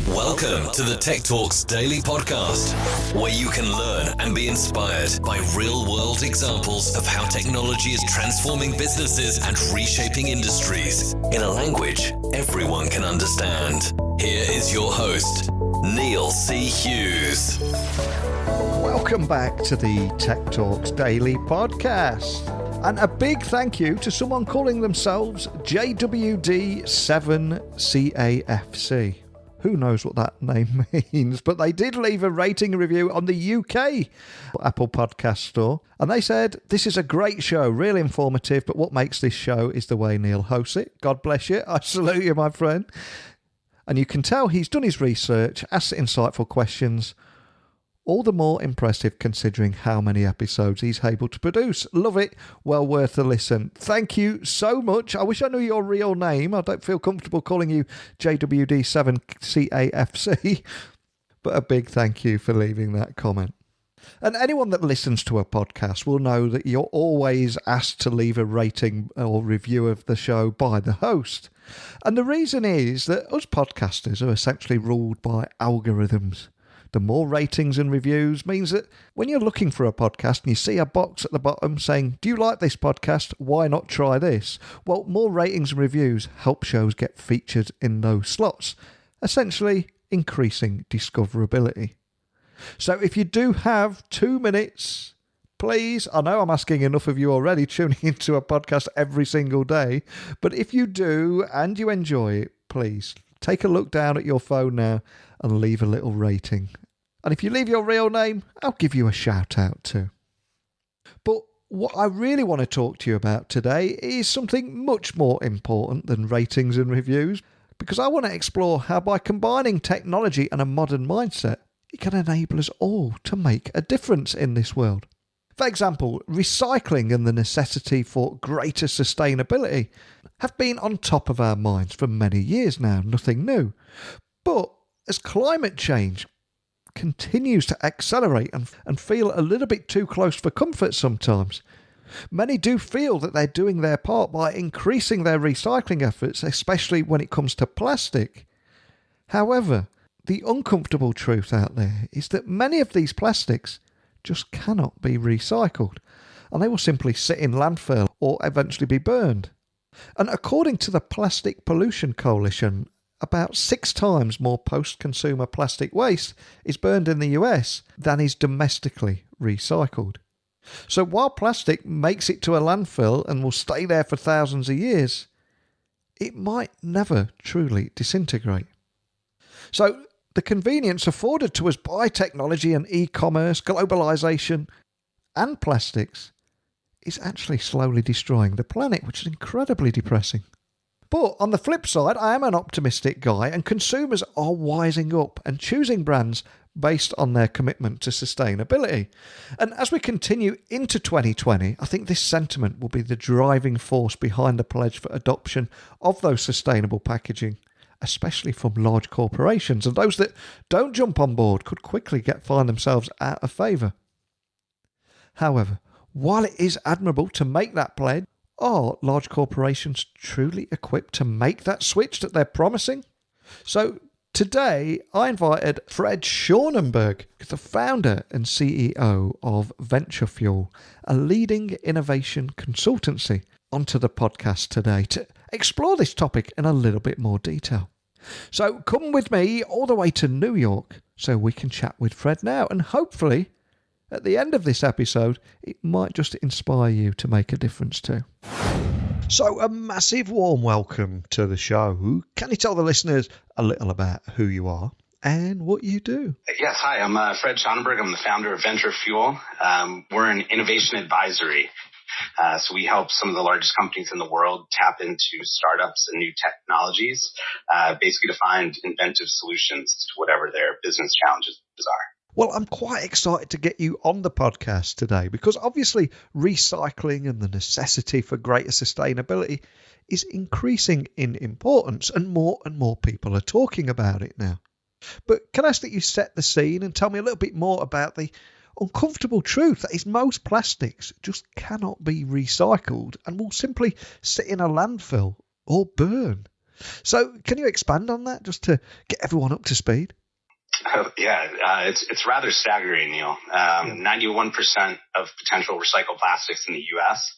Welcome to the Tech Talks Daily Podcast, where you can learn and be inspired by real-world examples of how technology is transforming businesses and reshaping industries in a language everyone can understand. Here is your host, Neil C. Hughes. Welcome back to the Tech Talks Daily Podcast. And a big thank you to someone calling themselves JWD7CAFC. Who knows what that name means, but they did leave a rating review on the UK Apple Podcast Store. And they said, this is a great show, really informative, but what makes this show is the way Neil hosts it. God bless you. I salute you, my friend. And you can tell he's done his research, asked insightful questions. All the more impressive considering how many episodes he's able to produce. Love it. Well worth a listen. Thank you so much. I wish I knew your real name. I don't feel comfortable calling you JWD7CAFC. But a big thank you for leaving that comment. And anyone that listens to a podcast will know that you're always asked to leave a rating or review of the show by the host. And the reason is that us podcasters are essentially ruled by algorithms. The more ratings and reviews means that when you're looking for a podcast and you see a box at the bottom saying, do you like this podcast? Why not try this? Well, more ratings and reviews help shows get featured in those slots, essentially increasing discoverability. So if you do have 2 minutes, please, I know I'm asking enough of you already tuning into a podcast every single day, but if you do and you enjoy it, please take a look down at your phone now and leave a little rating. And if you leave your real name, I'll give you a shout out too. But what I really want to talk to you about today is something much more important than ratings and reviews, because I want to explore how by combining technology and a modern mindset, it can enable us all to make a difference in this world. For example, recycling and the necessity for greater sustainability have been on top of our minds for many years now, nothing new. But as climate change continues to accelerate and feel a little bit too close for comfort sometimes, many do feel that they're doing their part by increasing their recycling efforts, especially when it comes to plastic. However, the uncomfortable truth out there is that many of these plastics just cannot be recycled, and they will simply sit in landfill or eventually be burned. And according to the Plastic Pollution Coalition, about 6 times more post-consumer plastic waste is burned in the US than is domestically recycled. So while plastic makes it to a landfill and will stay there for thousands of years, it might never truly disintegrate. So the convenience afforded to us by technology and e-commerce, globalization and plastics is actually slowly destroying the planet, which is incredibly depressing. But on the flip side, I am an optimistic guy, and consumers are wising up and choosing brands based on their commitment to sustainability. And as we continue into 2020, I think this sentiment will be the driving force behind the pledge for adoption of those sustainable packaging, especially from large corporations, and those that don't jump on board could quickly find themselves out of favour. However, while it is admirable to make that pledge, are large corporations truly equipped to make that switch that they're promising? So today I invited Fred Sundberg, the founder and CEO of Venture Fuel, a leading innovation consultancy, onto the podcast today to explore this topic in a little bit more detail. So come with me all the way to New York so we can chat with Fred now, and hopefully at the end of this episode, it might just inspire you to make a difference too. So a massive warm welcome to the show. Can you tell the listeners a little about who you are and what you do? Yes, hi, I'm Fred Sundberg. I'm the founder of Venture Fuel. We're an innovation advisory. So we help some of the largest companies in the world tap into startups and new technologies, basically to find inventive solutions to whatever their business challenges are. Well, I'm quite excited to get you on the podcast today because obviously recycling and the necessity for greater sustainability is increasing in importance, and more people are talking about it now. But can I ask that you set the scene and tell me a little bit more about the uncomfortable truth that is most plastics just cannot be recycled and will simply sit in a landfill or burn? So can you expand on that just to get everyone up to speed? It's rather staggering, Neil. 91% of potential recycled plastics in the U.S.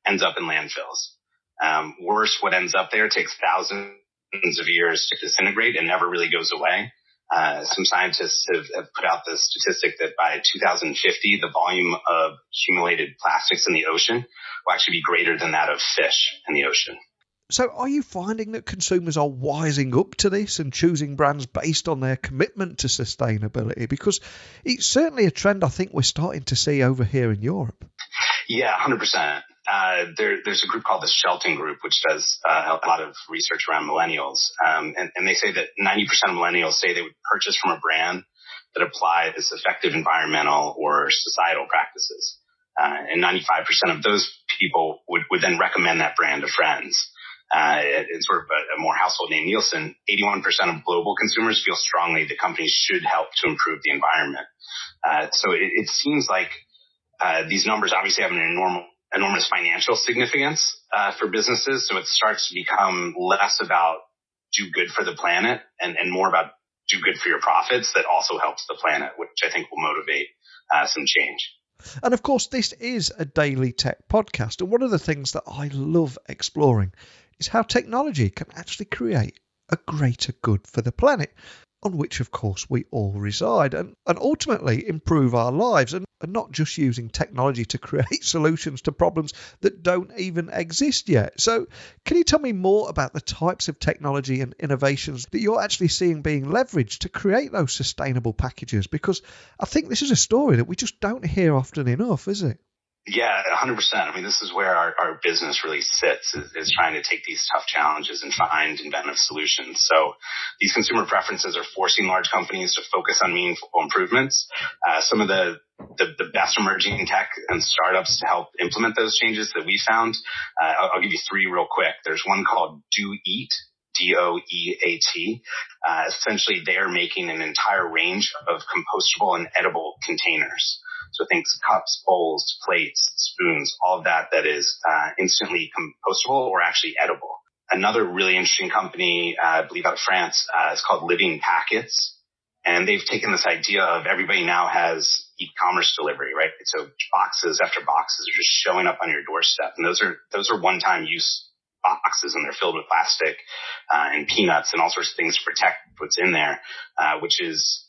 ends up in landfills. Worse, what ends up there takes thousands of years to disintegrate and never really goes away. Some scientists have put out the statistic that by 2050, the volume of accumulated plastics in the ocean will actually be greater than that of fish in the ocean. So are you finding that consumers are wising up to this and choosing brands based on their commitment to sustainability? Because it's certainly a trend I think we're starting to see over here in Europe. Yeah, 100%. There's a group called the Shelton Group, which does a lot of research around millennials. And they say that 90% of millennials say they would purchase from a brand that applies effective environmental or societal practices. And 95% of those people would then recommend that brand to friends. It's sort of a more household name, Nielsen. 81% of global consumers feel strongly that companies should help to improve the environment. So it seems like these numbers obviously have an enormous financial significance for businesses. So it starts to become less about do good for the planet and more about do good for your profits that also helps the planet, which I think will motivate some change. And of course, this is a daily tech podcast. And one of the things that I love exploring is how technology can actually create a greater good for the planet, on which, of course, we all reside, and ultimately improve our lives, and not just using technology to create solutions to problems that don't even exist yet. So can you tell me more about the types of technology and innovations that you're actually seeing being leveraged to create those sustainable packages? Because I think this is a story that we just don't hear often enough, is it? Yeah, 100%. I mean, this is where our business really sits, is trying to take these tough challenges and find inventive solutions. So these consumer preferences are forcing large companies to focus on meaningful improvements. Some of the best emerging tech and startups to help implement those changes that we found, I'll give you three real quick. There's one called Do Eat. DOEAT. Essentially, they're making an entire range of compostable and edible containers. So things, cups, bowls, plates, spoons, all of that is instantly compostable or actually edible. Another really interesting company, I believe out of France, is called Living Packets. And they've taken this idea of everybody now has e-commerce delivery, right? So boxes after boxes are just showing up on your doorstep. And those are one-time use boxes, and they're filled with plastic and peanuts and all sorts of things to protect what's in there, which is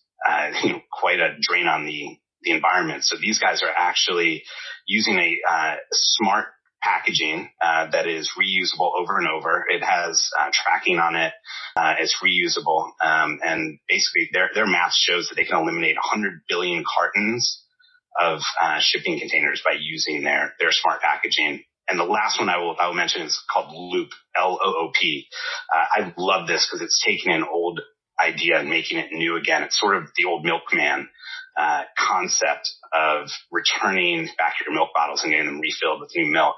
quite a drain on the environment. So these guys are actually using a smart packaging that is reusable over and over. It has tracking on it. It's reusable. And basically their math shows that they can eliminate 100 billion cartons of shipping containers by using their smart packaging. And the last one I will mention is called Loop, L-O-O-P. I love this because it's taking an old idea and making it new again. It's sort of the old milkman concept of returning back your milk bottles and getting them refilled with new milk.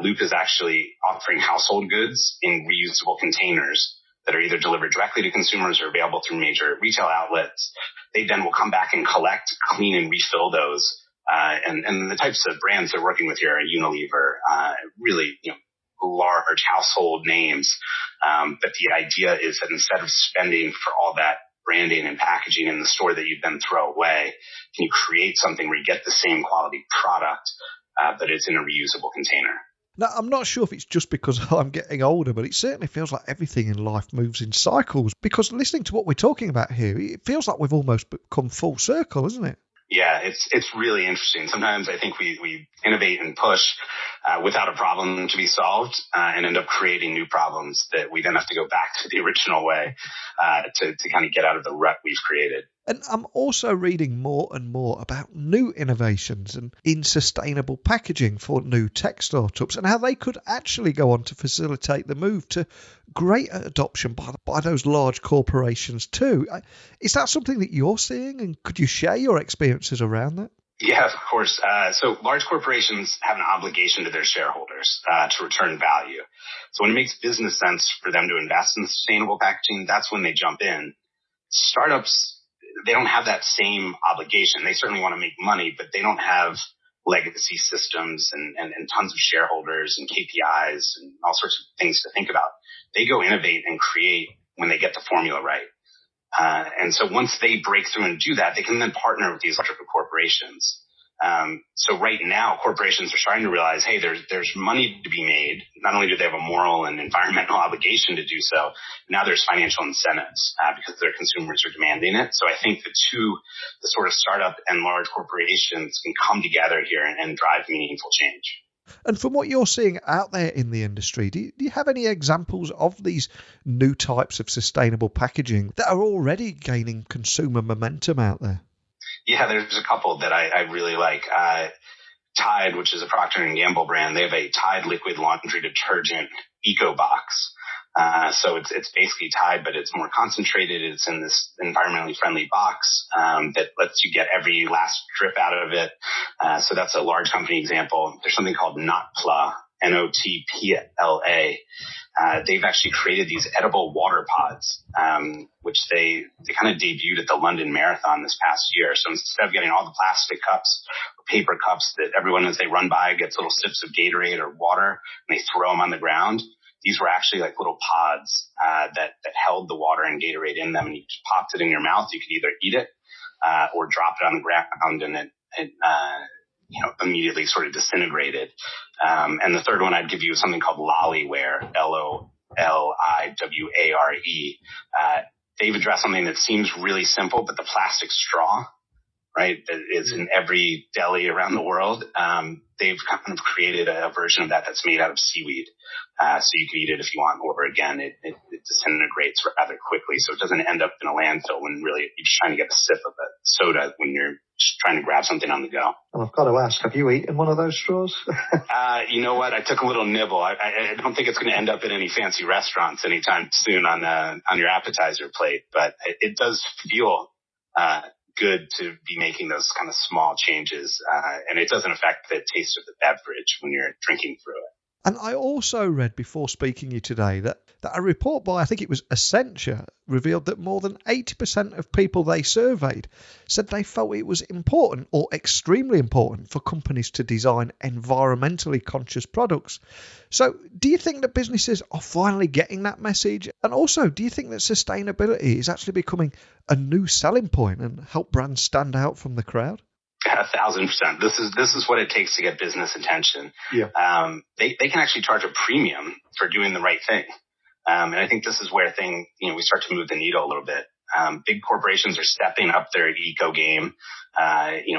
Loop is actually offering household goods in reusable containers that are either delivered directly to consumers or available through major retail outlets. They then will come back and collect, clean, and refill those. And the types of brands they're working with here are Unilever, really, large household names. But the idea is that instead of spending for all that branding and packaging in the store that you then throw away, can you create something where you get the same quality product, but it's in a reusable container? Now, I'm not sure if it's just because I'm getting older, but it certainly feels like everything in life moves in cycles. Because listening to what we're talking about here, it feels like we've almost come full circle, isn't it? Yeah, it's really interesting. Sometimes I think we innovate and push without a problem to be solved and end up creating new problems that we then have to go back to the original way to kind of get out of the rut we've created. And I'm also reading more and more about new innovations and in sustainable packaging for new tech startups and how they could actually go on to facilitate the move to greater adoption by those large corporations too. Is that something that you're seeing, and could you share your experiences around that? Yeah, of course. So large corporations have an obligation to their shareholders to return value. So when it makes business sense for them to invest in sustainable packaging, that's when they jump in. Startups, they don't have that same obligation. They certainly want to make money, but they don't have legacy systems and tons of shareholders and KPIs and all sorts of things to think about. they go innovate and create when they get the formula right. And so once they break through and do that, they can then partner with these larger corporations. So right now, corporations are starting to realize, hey, there's money to be made. Not only do they have a moral and environmental obligation to do so, now there's financial incentives because their consumers are demanding it. So I think the sort of startup and large corporations can come together here and drive meaningful change. And from what you're seeing out there in the industry, do you have any examples of these new types of sustainable packaging that are already gaining consumer momentum out there? Yeah, there's a couple that I really like. Tide, which is a Procter & Gamble brand, they have a Tide liquid laundry detergent eco box. So it's basically Tide, but it's more concentrated. It's in this environmentally friendly box that lets you get every last drip out of it. So that's a large company example. There's something called Notpla, Notpla. They've actually created these edible water pods, which they kind of debuted at the London Marathon this past year. So instead of getting all the plastic cups or paper cups that everyone, as they run by, gets little sips of Gatorade or water and they throw them on the ground, these were actually like little pods that held the water and Gatorade in them, and you just popped it in your mouth. You could either eat it or drop it on the ground, and it immediately sort of disintegrated. And the third one I'd give you is something called Lollyware, Loliware. They've addressed something that seems really simple, but the plastic straw, right, that is in every deli around the world. They've kind of created a version of that's made out of seaweed. So you can eat it if you want, or again, it disintegrates rather quickly. So it doesn't end up in a landfill when really you're just trying to get a sip of a soda when you're just trying to grab something on the go. And I've got to ask, have you eaten one of those straws? You know what? I took a little nibble. I don't think it's going to end up in any fancy restaurants anytime soon on your appetizer plate, but it does feel good to be making those kind of small changes, and it doesn't affect the taste of the beverage when you're drinking through it. And I also read before speaking to you today that a report by, I think it was Accenture, revealed that more than 80% of people they surveyed said they felt it was important or extremely important for companies to design environmentally conscious products. So do you think that businesses are finally getting that message? And also, do you think that sustainability is actually becoming a new selling point and help brands stand out from the crowd? 1,000%. This is what it takes to get business attention. Yeah. They can actually charge a premium for doing the right thing. And I think this is where we start to move the needle a little bit. Big corporations are stepping up their eco game,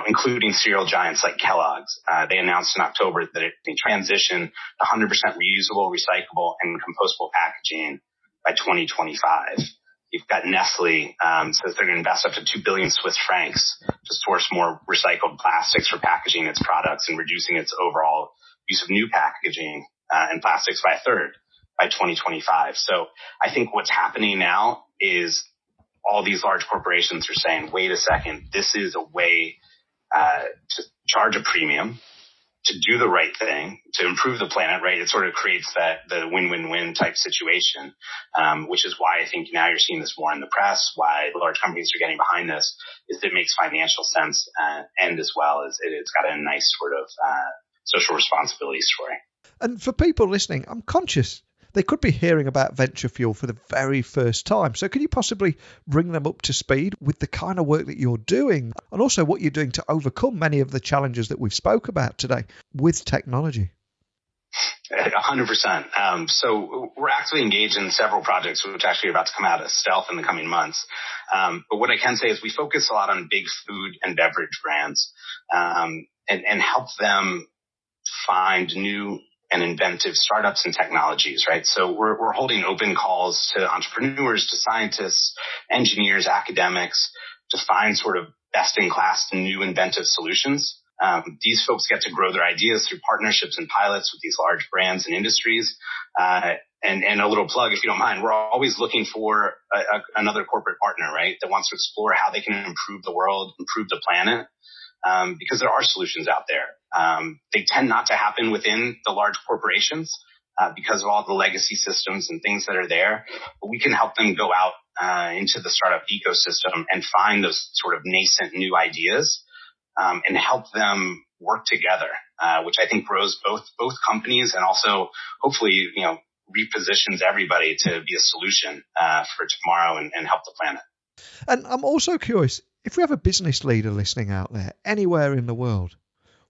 including cereal giants like Kellogg's. They announced in October that they transition to 100% reusable, recyclable, and compostable packaging by 2025. You've got Nestle says they're going to invest up to 2 billion Swiss francs to source more recycled plastics for packaging its products and reducing its overall use of new packaging and plastics by a third by 2025. So I think what's happening now is all these large corporations are saying, wait a second, this is a way to charge a premium, to do the right thing, to improve the planet, right? It sort of creates the win-win-win type situation, which is why I think now you're seeing this more in the press, why large companies are getting behind this, is it makes financial sense and as well as it's got a nice sort of social responsibility story. And for people listening, I'm conscious they could be hearing about venture fuel for the very first time. So can you possibly bring them up to speed with the kind of work that you're doing and also what you're doing to overcome many of the challenges that we've spoke about today with technology? 100%. So we're actively engaged in several projects, which actually are about to come out of stealth in the coming months. But what I can say is we focus a lot on big food and beverage brands and help them find new and inventive startups and technologies, right? So we're holding open calls to entrepreneurs, to scientists, engineers, academics to find sort of best-in-class new inventive solutions. These folks get to grow their ideas through partnerships and pilots with these large brands and industries. And a little plug, if you don't mind, we're always looking for another corporate partner, right, that wants to explore how they can improve the world, improve the planet, because there are solutions out there. They tend not to happen within the large corporations because of all the legacy systems and things that are there. But we can help them go out into the startup ecosystem and find those sort of nascent new ideas and help them work together, which I think grows both companies and also hopefully, repositions everybody to be a solution for tomorrow and help the planet. And I'm also curious, if we have a business leader listening out there, anywhere in the world,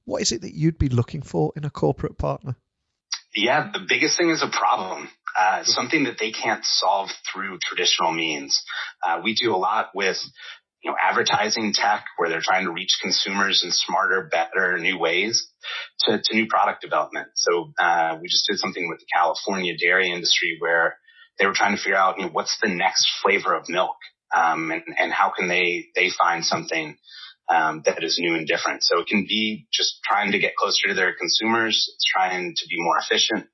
what is it that you'd be looking for in a corporate partner? Yeah, the biggest thing is a problem, something that they can't solve through traditional means. We do a lot with advertising tech, where they're trying to reach consumers in smarter, better, new ways, to new product development. So we just did something with the California dairy industry where they were trying to figure out what's the next flavor of milk, and how can they find something that is new and different. So it can be just trying to get closer to their consumers. It's trying to be more efficient.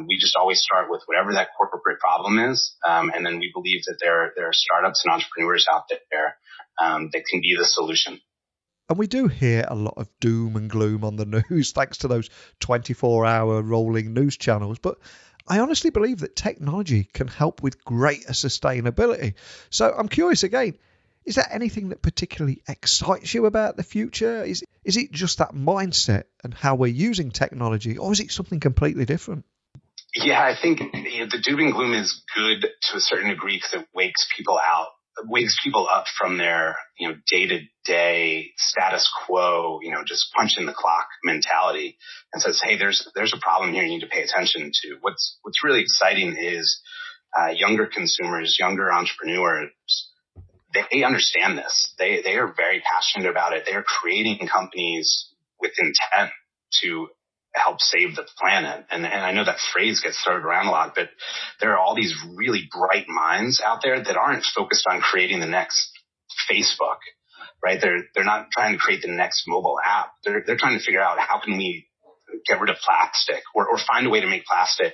We just always start with whatever that corporate problem is. And then we believe that there are startups and entrepreneurs out there that can be the solution. And we do hear a lot of doom and gloom on the news, thanks to those 24-hour rolling news channels. But I honestly believe that technology can help with greater sustainability. So I'm curious again, is there anything that particularly excites you about the future? Is it just that mindset and how we're using technology, or is it something completely different? Yeah, I think the doom and gloom is good to a certain degree because it wakes people up from their day-to-day status quo, just punching the clock mentality, and says, hey, there's a problem here you need to pay attention to. What's really exciting is younger consumers, younger entrepreneurs. They understand this. They are very passionate about it. They are creating companies with intent to help save the planet. And I know that phrase gets thrown around a lot, but there are all these really bright minds out there that aren't focused on creating the next Facebook, right? They're not trying to create the next mobile app. They're trying to figure out how can we get rid of plastic or find a way to make plastic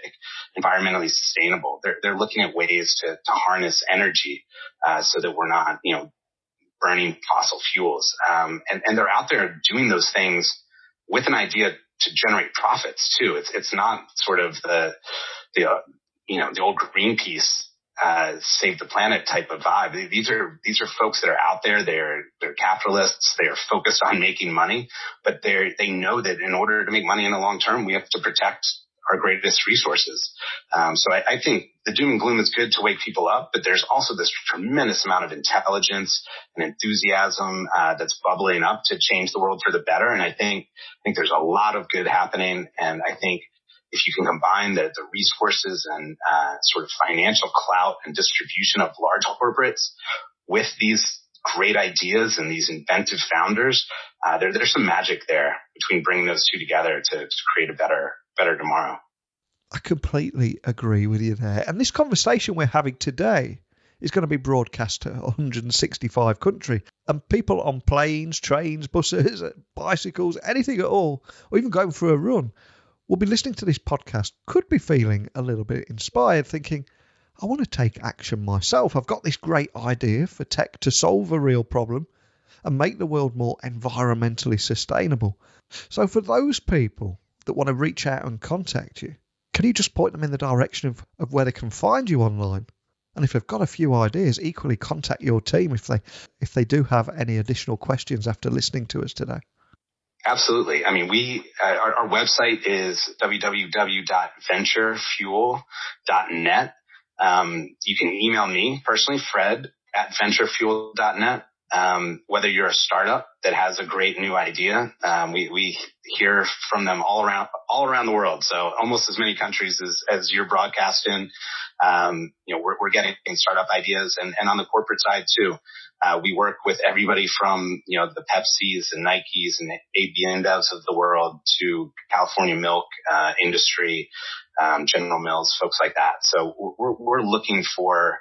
environmentally sustainable. They're looking at ways to harness energy, so that we're not, burning fossil fuels. And they're out there doing those things with an idea to generate profits too. It's not sort of the old Greenpeace, save the planet type of vibe. These are folks that are out there. They're capitalists. They are focused on making money, but they know that in order to make money in the long term, we have to protect our greatest resources. So I think the doom and gloom is good to wake people up, but there's also this tremendous amount of intelligence and enthusiasm that's bubbling up to change the world for the better. And I think there's a lot of good happening. And I think if you can combine the resources and sort of financial clout and distribution of large corporates with these great ideas and these inventive founders, there's some magic there between bringing those two together to create a better tomorrow. I completely agree with you there. And this conversation we're having today is going to be broadcast to 165 countries. And people on planes, trains, buses, bicycles, anything at all, or even going for a run, will be listening to this podcast, could be feeling a little bit inspired, thinking, I want to take action myself. I've got this great idea for tech to solve a real problem and make the world more environmentally sustainable. So for those people that want to reach out and contact you, can you just point them in the direction of where they can find you online? And if they've got a few ideas, equally contact your team if they do have any additional questions after listening to us today. Absolutely. I mean, our website is www.venturefuel.net. You can email me personally, fred@venturefuel.net. Whether you're a startup that has a great new idea, we hear from them all around the world. So almost as many countries as you're broadcasting. We're getting startup ideas, and on the corporate side too. We work with everybody from, the Pepsis and Nikes and AB InBevs of the world to California milk industry, General Mills, folks like that. So we're looking for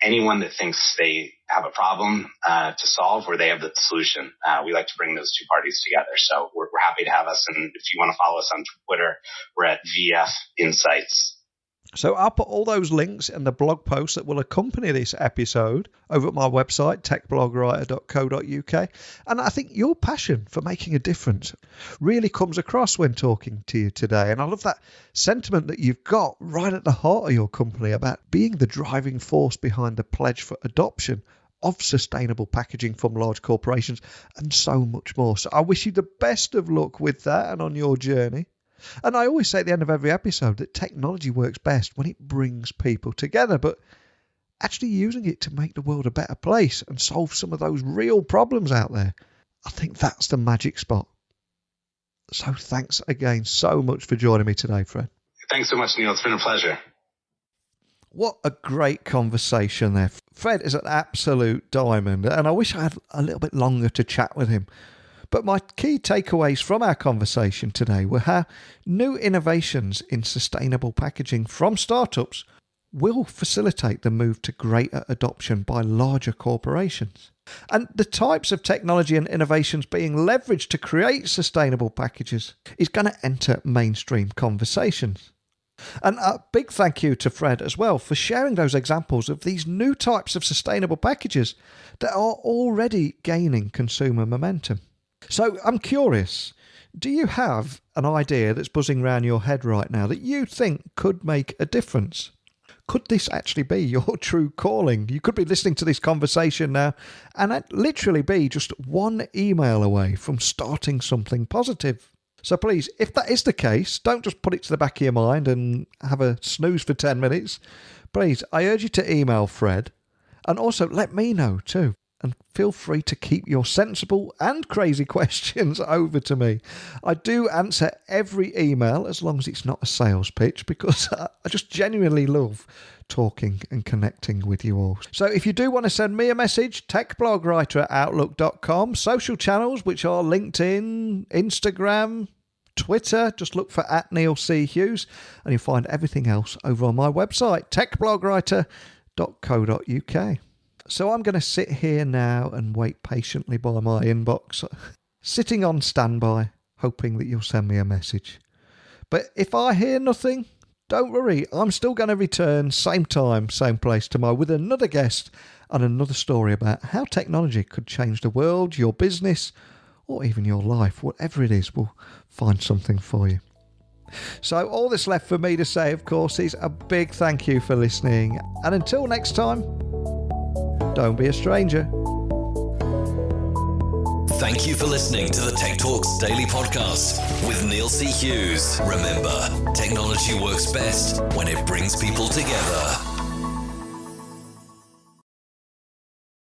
anyone that thinks they have a problem to solve or they have the solution. We like to bring those two parties together. So we're happy to have us. And if you want to follow us on Twitter, we're at VF Insights. So I'll put all those links and the blog posts that will accompany this episode over at my website, techblogwriter.co.uk. And I think your passion for making a difference really comes across when talking to you today. And I love that sentiment that you've got right at the heart of your company about being the driving force behind the pledge for adoption of sustainable packaging from large corporations and so much more. So I wish you the best of luck with that and on your journey. And I always say at the end of every episode that technology works best when it brings people together, but actually using it to make the world a better place and solve some of those real problems out there, I think that's the magic spot. So thanks again so much for joining me today, Fred. Thanks so much, Neil. It's been a pleasure. What a great conversation there. Fred is an absolute diamond, and I wish I had a little bit longer to chat with him. But my key takeaways from our conversation today were how new innovations in sustainable packaging from startups will facilitate the move to greater adoption by larger corporations. And the types of technology and innovations being leveraged to create sustainable packages is going to enter mainstream conversations. And a big thank you to Fred as well for sharing those examples of these new types of sustainable packages that are already gaining consumer momentum. So I'm curious, do you have an idea that's buzzing around your head right now that you think could make a difference? Could this actually be your true calling? You could be listening to this conversation now and I'd literally be just one email away from starting something positive. So please, if that is the case, don't just put it to the back of your mind and have a snooze for 10 minutes. Please, I urge you to email Fred and also let me know too. And feel free to keep your sensible and crazy questions over to me. I do answer every email as long as it's not a sales pitch, because I just genuinely love talking and connecting with you all. So if you do want to send me a message, techblogwriter@outlook.com, social channels, which are LinkedIn, Instagram, Twitter, just look for @NeilC.Hughes, and you'll find everything else over on my website, techblogwriter.co.uk. So I'm going to sit here now and wait patiently by my inbox, sitting on standby, hoping that you'll send me a message. But if I hear nothing, don't worry, I'm still going to return same time, same place tomorrow with another guest and another story about how technology could change the world, your business, or even your life. Whatever it is, we'll find something for you. So all that's left for me to say, of course, is a big thank you for listening. And until next time, don't be a stranger. Thank you for listening to the Tech Talks Daily Podcast with Neil C. Hughes. Remember, technology works best when it brings people together.